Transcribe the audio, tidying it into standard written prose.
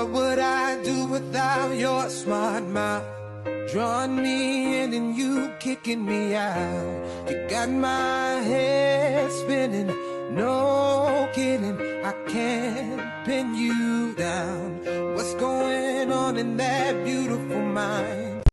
What would I do without your smart mouth? Drawing me in and you kicking me out. You got my head spinning, no kidding, I can't pin you down. What's going on in that beautiful mind?